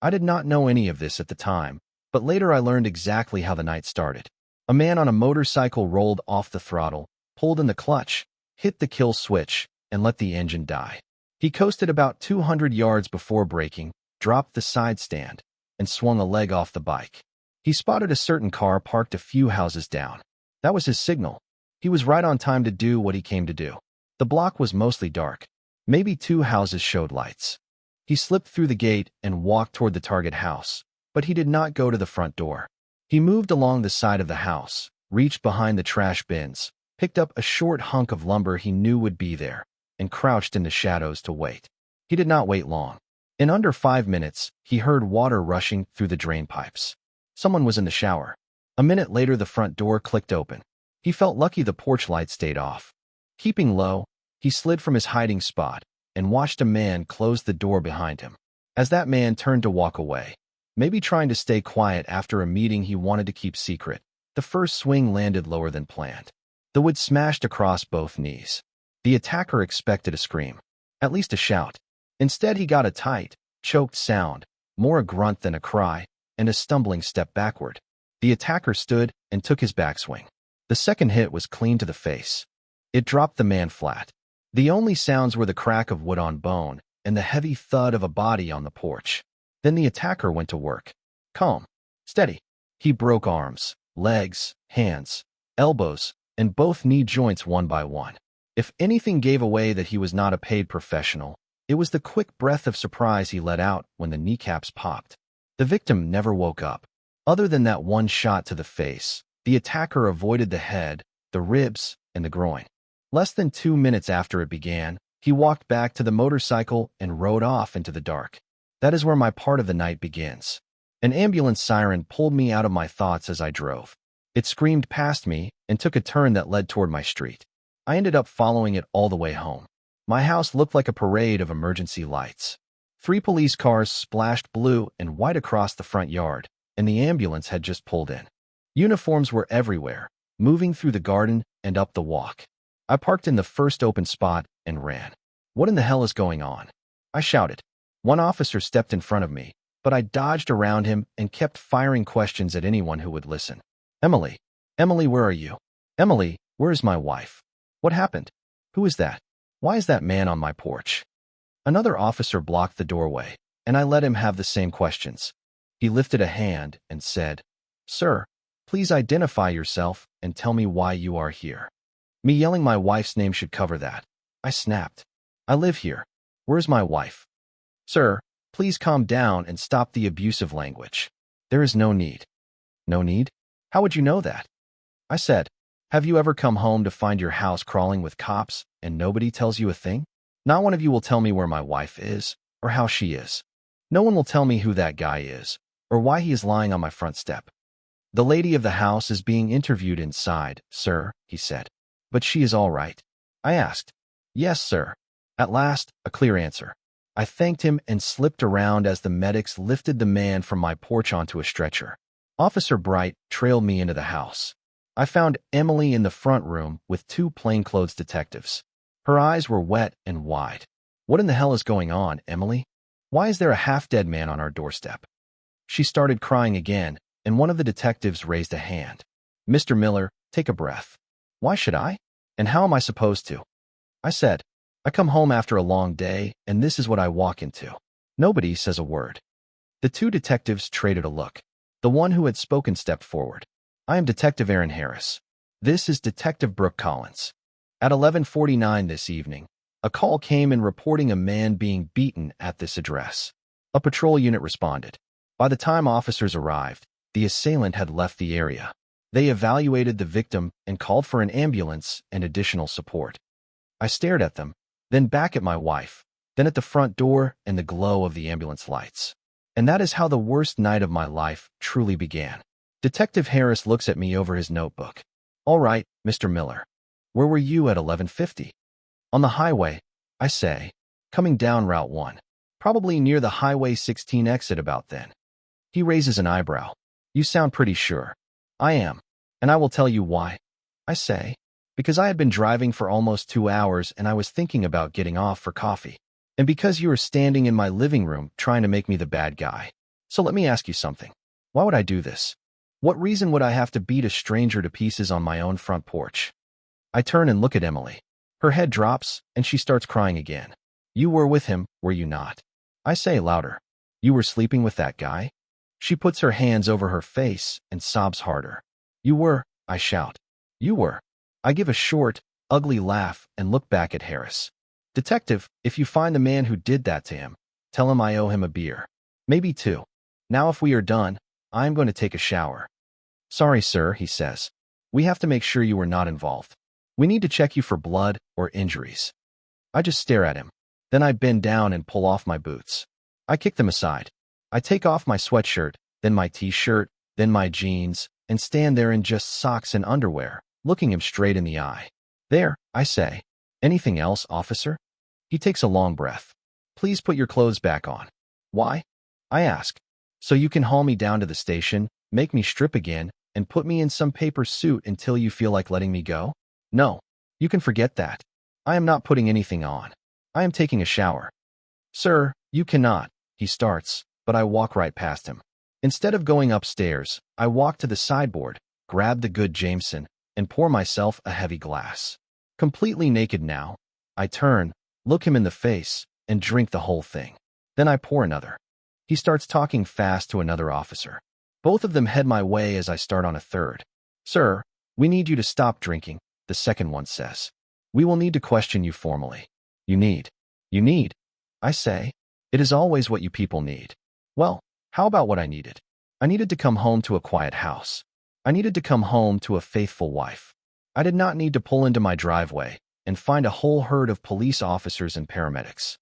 I did not know any of this at the time, but later I learned exactly how the night started. A man on a motorcycle rolled off the throttle, pulled in the clutch, hit the kill switch, and let the engine die. He coasted about 200 yards before braking, dropped the side stand, and swung a leg off the bike. He spotted a certain car parked a few houses down. That was his signal. He was right on time to do what he came to do. The block was mostly dark. Maybe 2 houses showed lights. He slipped through the gate and walked toward the target house, but he did not go to the front door. He moved along the side of the house, reached behind the trash bins, picked up a short hunk of lumber he knew would be there, and crouched in the shadows to wait. He did not wait long. In under 5 minutes, he heard water rushing through the drain pipes. Someone was in the shower. A minute later, the front door clicked open. He felt lucky the porch light stayed off. Keeping low, he slid from his hiding spot and watched a man close the door behind him. As that man turned to walk away, maybe trying to stay quiet after a meeting he wanted to keep secret, the first swing landed lower than planned. The wood smashed across both knees. The attacker expected a scream, at least a shout. Instead, he got a tight, choked sound, more a grunt than a cry, and a stumbling step backward. The attacker stood and took his backswing. The second hit was clean to the face. It dropped the man flat. The only sounds were the crack of wood on bone and the heavy thud of a body on the porch. Then the attacker went to work. Calm, steady. He broke arms, legs, hands, elbows, and both knee joints one by one. If anything gave away that he was not a paid professional, it was the quick breath of surprise he let out when the kneecaps popped. The victim never woke up. Other than that one shot to the face, the attacker avoided the head, the ribs, and the groin. Less than 2 minutes after it began, he walked back to the motorcycle and rode off into the dark. That is where my part of the night begins. An ambulance siren pulled me out of my thoughts as I drove. It screamed past me and took a turn that led toward my street. I ended up following it all the way home. My house looked like a parade of emergency lights. 3 police cars splashed blue and white across the front yard, and the ambulance had just pulled in. Uniforms were everywhere, moving through the garden and up the walk. I parked in the first open spot and ran. What in the hell is going on? I shouted. One officer stepped in front of me, but I dodged around him and kept firing questions at anyone who would listen. Emily. Emily, where are you? Emily, where is my wife? What happened? Who is that? Why is that man on my porch? Another officer blocked the doorway, and I let him have the same questions. He lifted a hand and said, Sir, please identify yourself and tell me why you are here. Me yelling my wife's name should cover that. I snapped. I live here. Where's my wife? Sir, please calm down and stop the abusive language. There is no need. No need? How would you know that? I said, have you ever come home to find your house crawling with cops and nobody tells you a thing? Not one of you will tell me where my wife is or how she is. No one will tell me who that guy is or why he is lying on my front step. The lady of the house is being interviewed inside, sir, he said. But she is all right. I asked. Yes, sir. At last, a clear answer. I thanked him and slipped around as the medics lifted the man from my porch onto a stretcher. Officer Bright trailed me into the house. I found Emily in the front room with 2 plainclothes detectives. Her eyes were wet and wide. What in the hell is going on, Emily? Why is there a half-dead man on our doorstep? She started crying again, and one of the detectives raised a hand. Mr. Miller, take a breath. Why should I? And how am I supposed to? I said, I come home after a long day, and this is what I walk into. Nobody says a word. The 2 detectives traded a look. The one who had spoken stepped forward. I am Detective Aaron Harris. This is Detective Brooke Collins. At 11:49 this evening, a call came in reporting a man being beaten at this address. A patrol unit responded. By the time officers arrived, the assailant had left the area. They evaluated the victim and called for an ambulance and additional support. I stared at them, then back at my wife, then at the front door and the glow of the ambulance lights. And that is how the worst night of my life truly began. Detective Harris looks at me over his notebook. All right, Mr. Miller. Where were you at 11:50? On the highway, I say, coming down Route 1. Probably near the Highway 16 exit about then. He raises an eyebrow. You sound pretty sure. I am, and I will tell you why. I say, because I had been driving for almost 2 hours and I was thinking about getting off for coffee. And because you were standing in my living room trying to make me the bad guy. So let me ask you something. Why would I do this? What reason would I have to beat a stranger to pieces on my own front porch? I turn and look at Emily. Her head drops, and she starts crying again. You were with him, were you not? I say louder. You were sleeping with that guy? She puts her hands over her face and sobs harder. You were, I shout. You were. I give a short, ugly laugh and look back at Harris. Detective, if you find the man who did that to him, tell him I owe him a beer. Maybe two. Now if we are done, I am going to take a shower. Sorry, sir, he says. We have to make sure you were not involved. We need to check you for blood or injuries. I just stare at him. Then I bend down and pull off my boots. I kick them aside. I take off my sweatshirt, then my t-shirt, then my jeans, and stand there in just socks and underwear, looking him straight in the eye. There, I say. Anything else, officer? He takes a long breath. Please put your clothes back on. Why? I ask. So you can haul me down to the station, make me strip again, and put me in some paper suit until you feel like letting me go? No. You can forget that. I am not putting anything on. I am taking a shower. Sir, you cannot, he starts, but I walk right past him. Instead of going upstairs, I walk to the sideboard, grab the good Jameson, and pour myself a heavy glass. Completely naked now, I turn, look him in the face, and drink the whole thing. Then I pour another. He starts talking fast to another officer. Both of them head my way as I start on a third. Sir, we need you to stop drinking, the second one says. We will need to question you formally. You need, I say. It is always what you people need. Well, how about what I needed? I needed to come home to a quiet house. I needed to come home to a faithful wife. I did not need to pull into my driveway and find a whole herd of police officers and paramedics.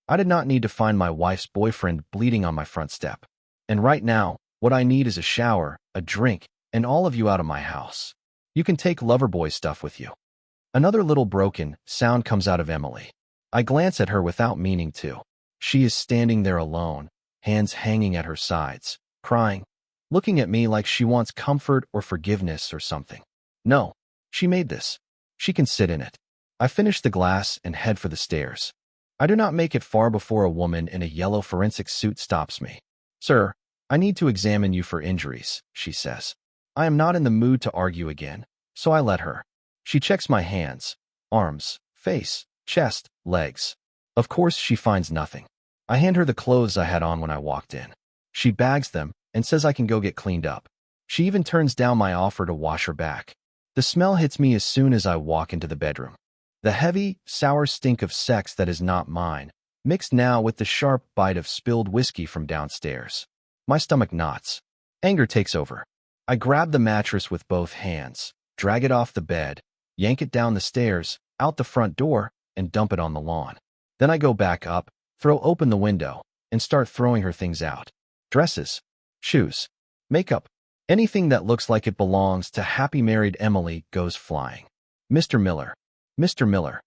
I did not need to find my wife's boyfriend bleeding on my front step. And right now, what I need is a shower, a drink, and all of you out of my house. You can take Loverboy stuff with you. Another little broken sound comes out of Emily. I glance at her without meaning to. She is standing there alone, hands hanging at her sides, crying, looking at me like she wants comfort or forgiveness or something. No, she made this. She can sit in it. I finish the glass and head for the stairs. I do not make it far before a woman in a yellow forensic suit stops me. Sir, I need to examine you for injuries, she says. I am not in the mood to argue again, so I let her. She checks my hands, arms, face, chest, legs. Of course, she finds nothing. I hand her the clothes I had on when I walked in. She bags them and says I can go get cleaned up. She even turns down my offer to wash her back. The smell hits me as soon as I walk into the bedroom. The heavy, sour stink of sex that is not mine, mixed now with the sharp bite of spilled whiskey from downstairs. My stomach knots. Anger takes over. I grab the mattress with both hands, drag it off the bed, yank it down the stairs, out the front door, and dump it on the lawn. Then I go back up, throw open the window, and start throwing her things out. Dresses, shoes, makeup, anything that looks like it belongs to happy married Emily goes flying. Mr. Miller. Mr. Miller.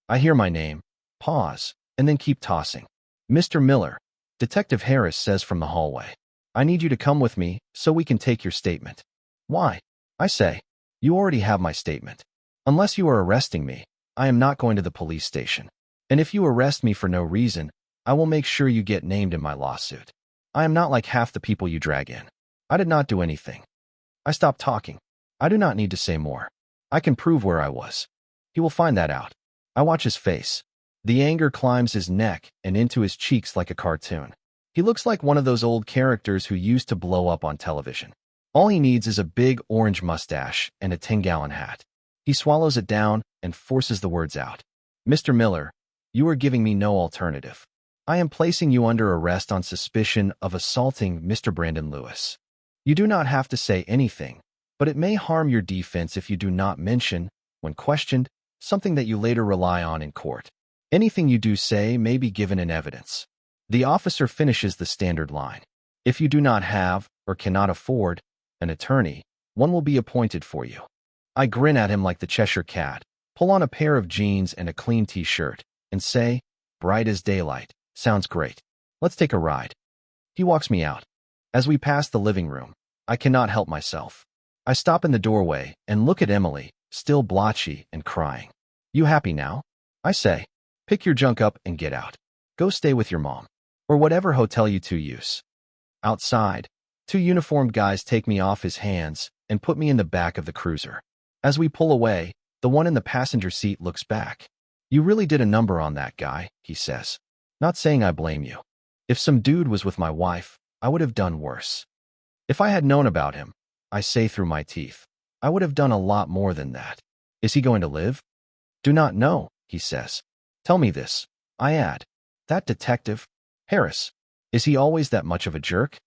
I hear my name, pause, and then keep tossing. Mr. Miller, Detective Harris says from the hallway. I need you to come with me so we can take your statement. Why? I say. You already have my statement. Unless you are arresting me, I am not going to the police station. And if you arrest me for no reason, I will make sure you get named in my lawsuit. I am not like half the people you drag in. I did not do anything. I stop talking. I do not need to say more. I can prove where I was. He will find that out. I watch his face. The anger climbs his neck and into his cheeks like a cartoon. He looks like one of those old characters who used to blow up on television. All he needs is a big orange mustache and a 10-gallon hat. He swallows it down and forces the words out. Mr. Miller, you are giving me no alternative. I am placing you under arrest on suspicion of assaulting Mr. Brandon Lewis. You do not have to say anything, but it may harm your defense if you do not mention, when questioned, something that you later rely on in court. Anything you do say may be given in evidence. The officer finishes the standard line. If you do not have, or cannot afford, an attorney, one will be appointed for you. I grin at him like the Cheshire Cat, pull on a pair of jeans and a clean t-shirt, and say, bright as daylight, sounds great. Let's take a ride. He walks me out. As we pass the living room, I cannot help myself. I stop in the doorway and look at Emily, still blotchy and crying. You happy now? I say. Pick your junk up and get out. Go stay with your mom. Or whatever hotel you two use. Outside, two uniformed guys take me off his hands and put me in the back of the cruiser. As we pull away, the one in the passenger seat looks back. "You really did a number on that guy," he says. "Not saying I blame you. If some dude was with my wife, I would have done worse. If I had known about him," I say through my teeth, "I would have done a lot more than that." "Is he going to live?" "Do not know," he says. "Tell me this," I add. "That detective, Harris, is he always that much of a jerk?"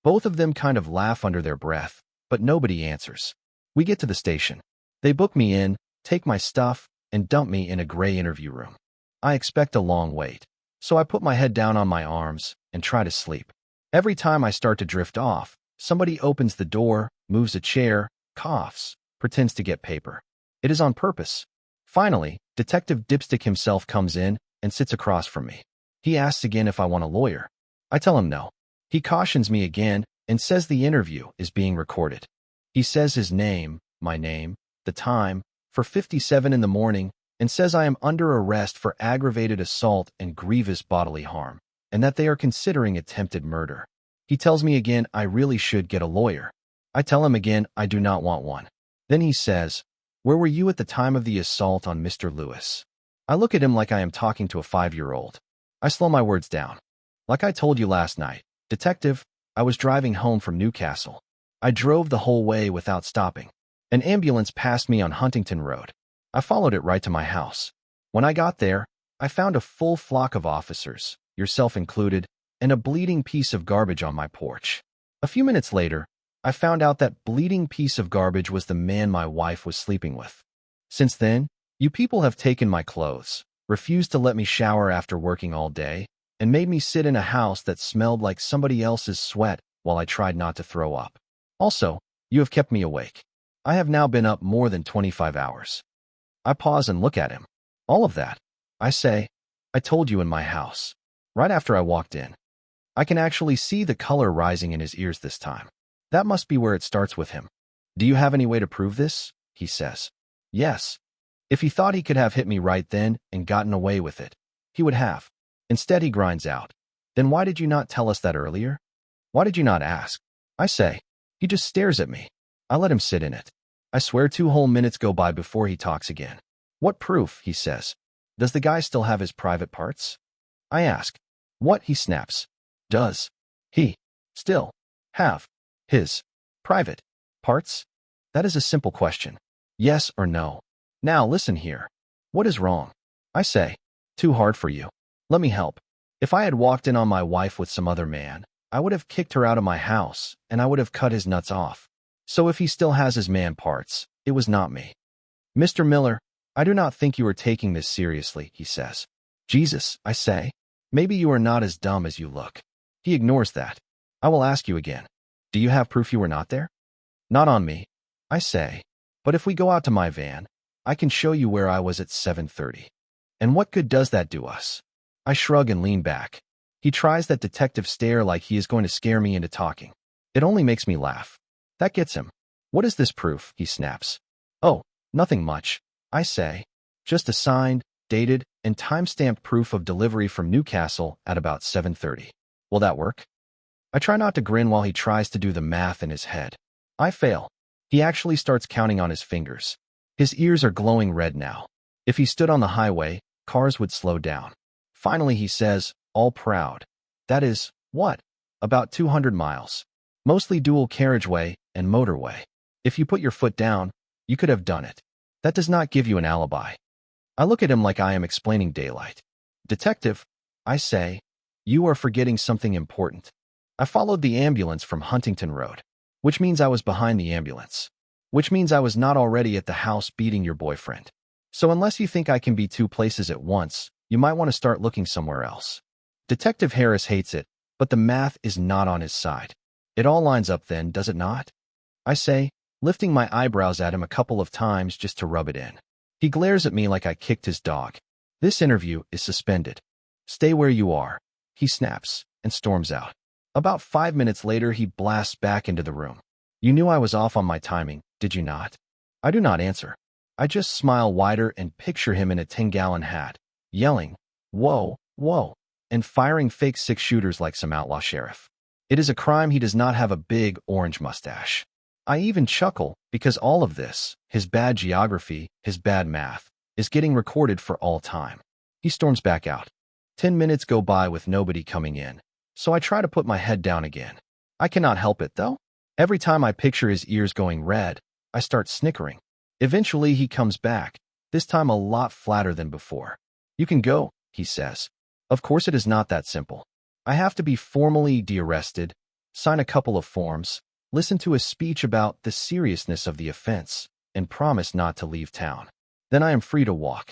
Both of them kind of laugh under their breath, but nobody answers. We get to the station. They book me in, take my stuff, and dump me in a gray interview room. I expect a long wait, so I put my head down on my arms and try to sleep. Every time I start to drift off, somebody opens the door, moves a chair, coughs, pretends to get paper. It is on purpose. Finally, Detective Dipstick himself comes in and sits across from me. He asks again if I want a lawyer. I tell him no. He cautions me again and says the interview is being recorded. He says his name, my name, the time, for 57 in the morning, and says I am under arrest for aggravated assault and grievous bodily harm, and that they are considering attempted murder. He tells me again I really should get a lawyer. I tell him again I do not want one. Then he says, "Where were you at the time of the assault on Mr. Lewis?" I look at him like I am talking to a 5-year-old. I slow my words down. "Like I told you last night, Detective, I was driving home from Newcastle. I drove the whole way without stopping. An ambulance passed me on Huntington Road. I followed it right to my house. When I got there, I found a full flock of officers, yourself included, and a bleeding piece of garbage on my porch. A few minutes later, I found out that bleeding piece of garbage was the man my wife was sleeping with. Since then, you people have taken my clothes, refused to let me shower after working all day, and made me sit in a house that smelled like somebody else's sweat while I tried not to throw up. Also, you have kept me awake. I have now been up more than 25 hours. I pause and look at him. "All of that," I say. "I told you in my house." Right after I walked in. I can actually see the color rising in his ears this time. That must be where it starts with him. "Do you have any way to prove this?" he says. Yes. If he thought he could have hit me right then and gotten away with it, he would have. Instead, he grinds out. "Then why did you not tell us that earlier? Why did you not ask?" I say. He just stares at me. I let him sit in it. I swear 2 whole minutes go by before he talks again. "What proof?" he says. "Does the guy still have his private parts?" I ask. "What?" he snaps. "Does he still have his private parts?" That is a simple question. Yes or no. Now listen here. What is wrong? I say. Too hard for you. Let me help. If I had walked in on my wife with some other man, I would have kicked her out of my house, and I would have cut his nuts off. So if he still has his man parts, it was not me. "Mr. Miller, I do not think you are taking this seriously," he says. "Jesus," I say. "Maybe you are not as dumb as you look." He ignores that. I will ask you again. "Do you have proof you were not there?" "Not on me," I say. "But if we go out to my van, I can show you where I was at 7:30. "And what good does that do us?" I shrug and lean back. He tries that detective stare like he is going to scare me into talking. It only makes me laugh. That gets him. "What is this proof?" he snaps. "Oh, nothing much," I say. "Just a signed, dated, and time-stamped proof of delivery from Newcastle at about 7:30. Will that work?" I try not to grin while he tries to do the math in his head. I fail. He actually starts counting on his fingers. His ears are glowing red now. If he stood on the highway, cars would slow down. Finally, he says, all proud. "That is, what? About 200 miles. Mostly dual carriageway and motorway. If you put your foot down, you could have done it. That does not give you an alibi." I look at him like I am explaining daylight. "Detective," I say, "you are forgetting something important. I followed the ambulance from Huntington Road, which means I was behind the ambulance, which means I was not already at the house beating your boyfriend. So unless you think I can be 2 places at once, you might want to start looking somewhere else." Detective Harris hates it, but the math is not on his side. "It all lines up then, does it not?" I say, lifting my eyebrows at him a couple of times just to rub it in. He glares at me like I kicked his dog. "This interview is suspended. Stay where you are," he snaps and storms out. About 5 minutes later, he blasts back into the room. "You knew I was off on my timing, did you not?" I do not answer. I just smile wider and picture him in a 10-gallon hat, yelling, "Whoa, whoa," and firing fake 6-shooters like some outlaw sheriff. It is a crime he does not have a big orange mustache. I even chuckle because all of this, his bad geography, his bad math, is getting recorded for all time. He storms back out. 10 minutes go by with nobody coming in, so I try to put my head down again. I cannot help it, though. Every time I picture his ears going red, I start snickering. Eventually, he comes back, this time a lot flatter than before. "You can go," he says. Of course, it is not that simple. I have to be formally de-arrested, sign a couple of forms, listen to a speech about the seriousness of the offense, and promise not to leave town. Then I am free to walk.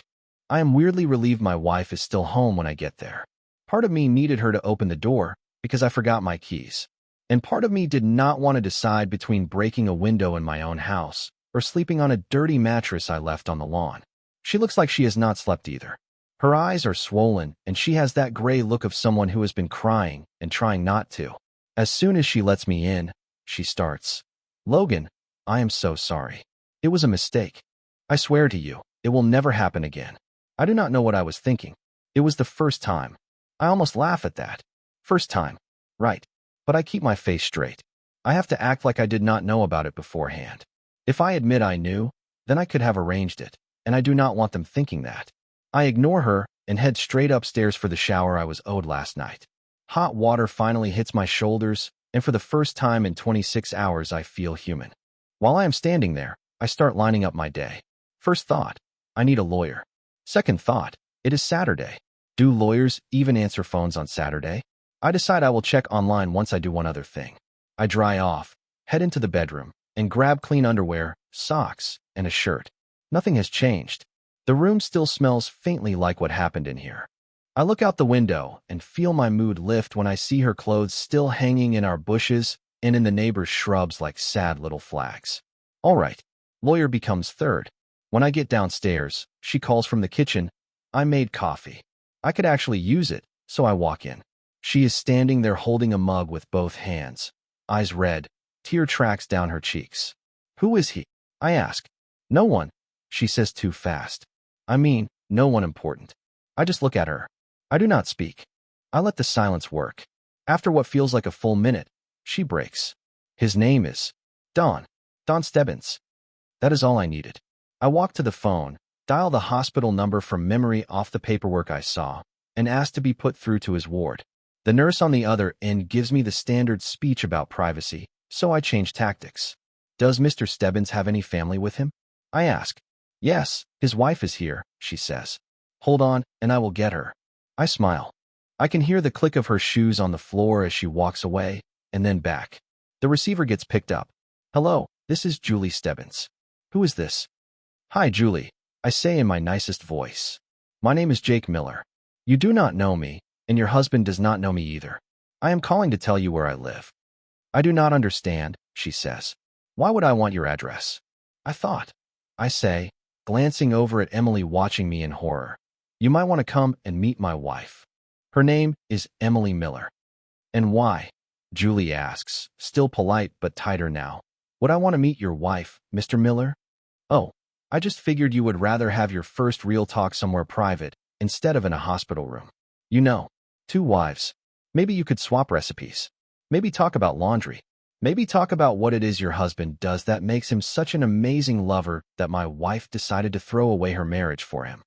I am weirdly relieved my wife is still home when I get there. Part of me needed her to open the door because I forgot my keys. And part of me did not want to decide between breaking a window in my own house or sleeping on a dirty mattress I left on the lawn. She looks like she has not slept either. Her eyes are swollen, and she has that gray look of someone who has been crying and trying not to. As soon as she lets me in, she starts. "Logan, I am so sorry. It was a mistake. I swear to you, it will never happen again." I do not know what I was thinking. It was the first time. I almost laugh at that. First time. Right. But I keep my face straight. I have to act like I did not know about it beforehand. If I admit I knew, then I could have arranged it, and I do not want them thinking that. I ignore her and head straight upstairs for the shower I was owed last night. Hot water finally hits my shoulders, and for the first time in 26 hours I feel human. While I am standing there, I start lining up my day. First thought, I need a lawyer. Second thought, it is Saturday. Do lawyers even answer phones on Saturday? I decide I will check online once I do one other thing. I dry off, head into the bedroom, and grab clean underwear, socks, and a shirt. Nothing has changed. The room still smells faintly like what happened in here. I look out the window and feel my mood lift when I see her clothes still hanging in our bushes and in the neighbor's shrubs like sad little flags. All right, lawyer becomes third. When I get downstairs, she calls from the kitchen, "I made coffee." I could actually use it, so I walk in. She is standing there holding a mug with both hands, eyes red, tear tracks down her cheeks. "Who is he?" I ask. "No one," she says too fast. I mean, no one important. I just look at her. I do not speak. I let the silence work. After what feels like a full minute, she breaks. "His name is Don Stebbins." That is all I needed. I walk to the phone, dial the hospital number from memory off the paperwork I saw, and ask to be put through to his ward. The nurse on the other end gives me the standard speech about privacy, so I change tactics. "Does Mr. Stebbins have any family with him?" I ask. "Yes, his wife is here," she says. "Hold on, and I will get her." I smile. I can hear the click of her shoes on the floor as she walks away, and then back. The receiver gets picked up. "Hello, this is Julie Stebbins." "Who is this?" "Hi, Julie," I say in my nicest voice. "My name is Jake Miller. You do not know me, and your husband does not know me either. I am calling to tell you where I live." "I do not understand," she says. "Why would I want your address?" I say, glancing over at Emily watching me in horror. "You might want to come and meet my wife. Her name is Emily Miller." "And why?" Julie asks, still polite but tighter now. "Would I want to meet your wife, Mr. Miller?" "Oh, I just figured you would rather have your first real talk somewhere private instead of in a hospital room. You know, 2 wives. Maybe you could swap recipes. Maybe talk about laundry. Maybe talk about what it is your husband does that makes him such an amazing lover that my wife decided to throw away her marriage for him."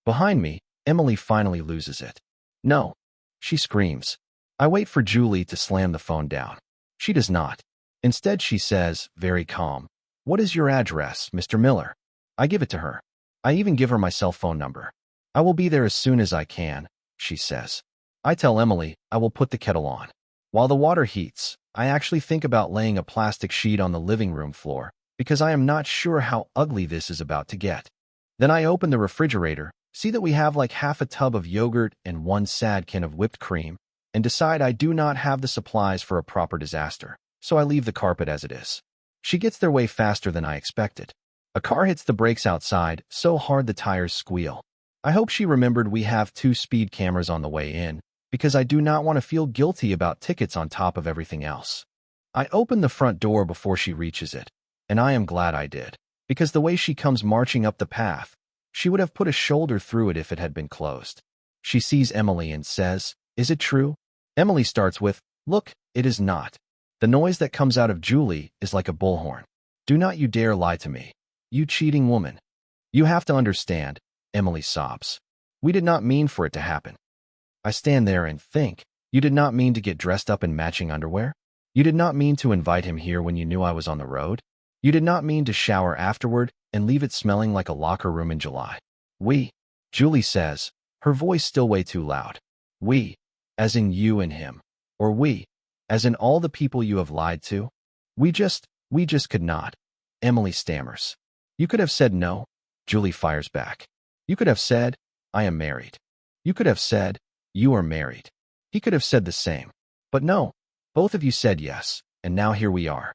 Behind me, Emily finally loses it. "No," she screams. I wait for Julie to slam the phone down. She does not. Instead, she says, very calm, "What is your address, Mr. Miller?" I give it to her. I even give her my cell phone number. "I will be there as soon as I can," she says. I tell Emily I will put the kettle on. While the water heats, I actually think about laying a plastic sheet on the living room floor because I am not sure how ugly this is about to get. Then I open the refrigerator, see that we have like half a tub of yogurt and 1 sad can of whipped cream, and decide I do not have the supplies for a proper disaster, so I leave the carpet as it is. She gets their way faster than I expected. A car hits the brakes outside so hard the tires squeal. I hope she remembered we have 2 speed cameras on the way in, because I do not want to feel guilty about tickets on top of everything else. I open the front door before she reaches it, and I am glad I did, because the way she comes marching up the path, she would have put a shoulder through it if it had been closed. She sees Emily and says, "Is it true?" Emily starts with, Look, it is not. The noise that comes out of Julie is like a bullhorn. Do not you dare lie to me. You cheating woman. You have to understand, Emily sobs. We did not mean for it to happen. I stand there and think, you did not mean to get dressed up in matching underwear? You did not mean to invite him here when you knew I was on the road? You did not mean to shower afterward and leave it smelling like a locker room in July? We, Julie says, her voice still way too loud. We, as in you and him. Or we, as in all the people you have lied to? We just could not. Emily stammers. You could have said no, Julie fires back. You could have said, I am married. You could have said, you are married. He could have said the same. But no, both of you said yes, and now here we are.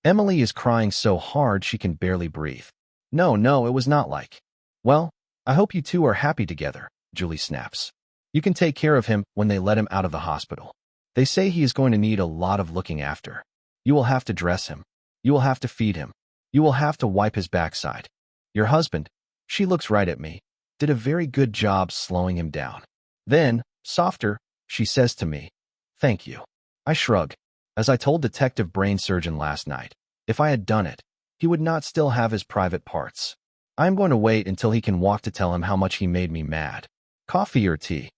Emily is crying so hard she can barely breathe. No, it was not like. Well, I hope you two are happy together, Julie snaps. You can take care of him when they let him out of the hospital. They say he is going to need a lot of looking after. You will have to dress him. You will have to feed him. You will have to wipe his backside. Your husband, she looks right at me, did a very good job slowing him down. Then, softer, she says to me, thank you. I shrug. As I told Detective Brain Surgeon last night, if I had done it, he would not still have his private parts. I am going to wait until he can walk to tell him how much he made me mad. Coffee or tea?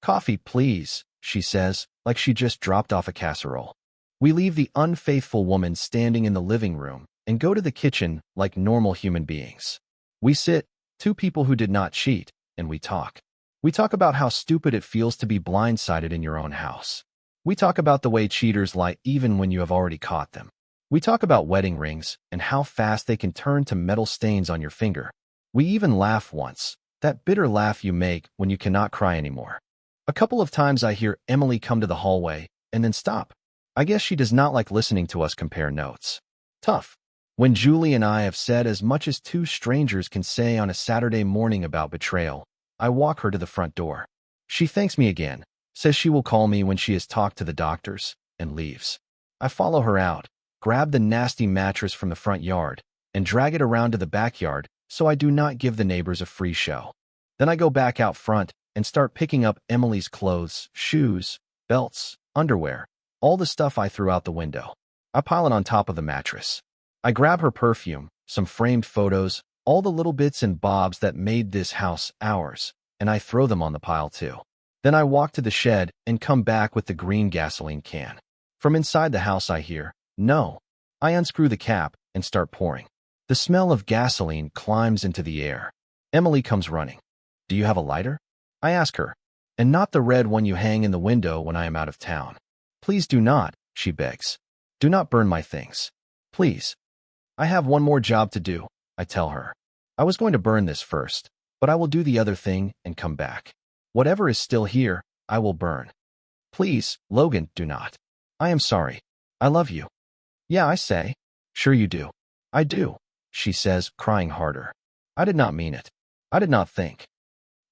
Coffee, please, she says, like she just dropped off a casserole. We leave the unfaithful woman standing in the living room and go to the kitchen like normal human beings. We sit, two people who did not cheat, and we talk. We talk about how stupid it feels to be blindsided in your own house. We talk about the way cheaters lie even when you have already caught them. We talk about wedding rings and how fast they can turn to metal stains on your finger. We even laugh once, that bitter laugh you make when you cannot cry anymore. A couple of times I hear Emily come to the hallway and then stop. I guess she does not like listening to us compare notes. Tough. When Julie and I have said as much as two strangers can say on a Saturday morning about betrayal, I walk her to the front door. She thanks me again, says she will call me when she has talked to the doctors, and leaves. I follow her out, grab the nasty mattress from the front yard, and drag it around to the backyard so I do not give the neighbors a free show. Then I go back out front and start picking up Emily's clothes, shoes, belts, underwear, all the stuff I threw out the window. I pile it on top of the mattress. I grab her perfume, some framed photos, all the little bits and bobs that made this house ours, and I throw them on the pile too. Then I walk to the shed and come back with the green gasoline can. From inside the house I hear, no. I unscrew the cap and start pouring. The smell of gasoline climbs into the air. Emily comes running. Do you have a lighter? I ask her. And not the red one you hang in the window when I am out of town. Please do not, she begs. Do not burn my things. Please. I have one more job to do, I tell her. I was going to burn this first, but I will do the other thing and come back. Whatever is still here, I will burn. Please, Logan, do not. I am sorry. I love you. Yeah, I say. Sure you do. I do, she says, crying harder. I did not mean it. I did not think.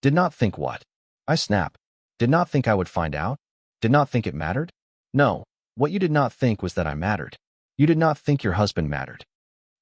Did not think what? I snap. Did not think I would find out? Did not think it mattered? No, what you did not think was that I mattered. You did not think your husband mattered.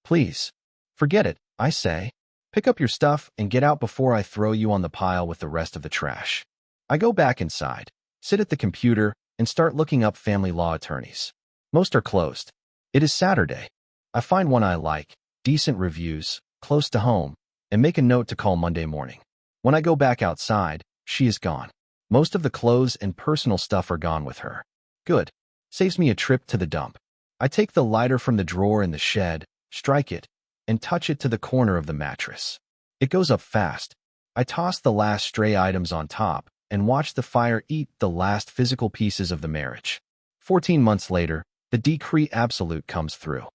Please. Forget it, I say. Pick up your stuff and get out before I throw you on the pile with the rest of the trash. I go back inside, sit at the computer, and start looking up family law attorneys. Most are closed. It is Saturday. I find one I like, decent reviews, close to home, and make a note to call Monday morning. When I go back outside, she is gone. Most of the clothes and personal stuff are gone with her. Good. Saves me a trip to the dump. I take the lighter from the drawer in the shed, strike it, and touch it to the corner of the mattress. It goes up fast. I toss the last stray items on top and watch the fire eat the last physical pieces of the marriage. 14 months later, the decree absolute comes through.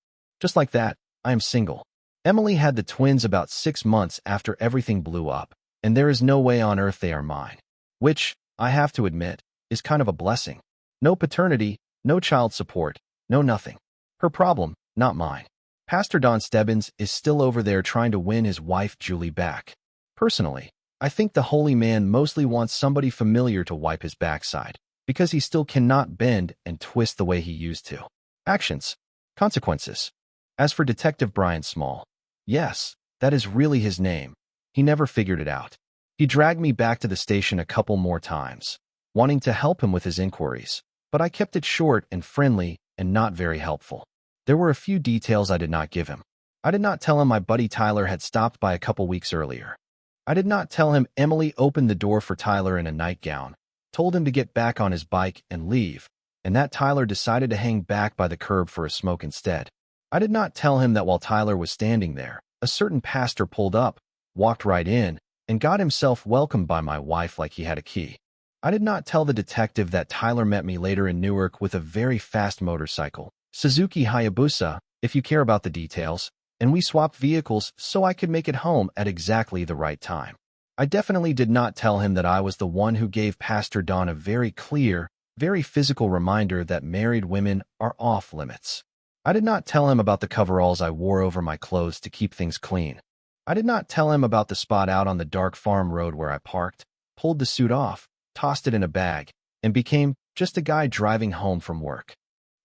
Just like that, I am single. Emily had the twins about 6 months after everything blew up, and there is no way on earth they are mine. Which, I have to admit, is kind of a blessing. No paternity, no child support, no nothing. Her problem, not mine. Pastor Don Stebbins is still over there trying to win his wife Julie back. Personally, I think the holy man mostly wants somebody familiar to wipe his backside, because he still cannot bend and twist the way he used to. Actions. Consequences. As for Detective Brian Small, yes, that is really his name. He never figured it out. He dragged me back to the station a couple more times, wanting to help him with his inquiries, but I kept it short and friendly and not very helpful. There were a few details I did not give him. I did not tell him my buddy Tyler had stopped by a couple weeks earlier. I did not tell him Emily opened the door for Tyler in a nightgown, told him to get back on his bike and leave, and that Tyler decided to hang back by the curb for a smoke instead. I did not tell him that while Tyler was standing there, a certain pastor pulled up, walked right in, and got himself welcomed by my wife like he had a key. I did not tell the detective that Tyler met me later in Newark with a very fast motorcycle, Suzuki Hayabusa, if you care about the details, and we swapped vehicles so I could make it home at exactly the right time. I definitely did not tell him that I was the one who gave Pastor Don a very clear, very physical reminder that married women are off limits. I did not tell him about the coveralls I wore over my clothes to keep things clean. I did not tell him about the spot out on the dark farm road where I parked, pulled the suit off, tossed it in a bag, and became just a guy driving home from work.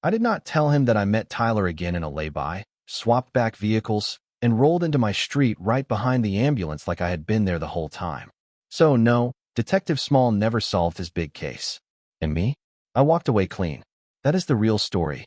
I did not tell him that I met Tyler again in a lay-by, swapped back vehicles, and rolled into my street right behind the ambulance like I had been there the whole time. So no, Detective Small never solved his big case. And me? I walked away clean. That is the real story.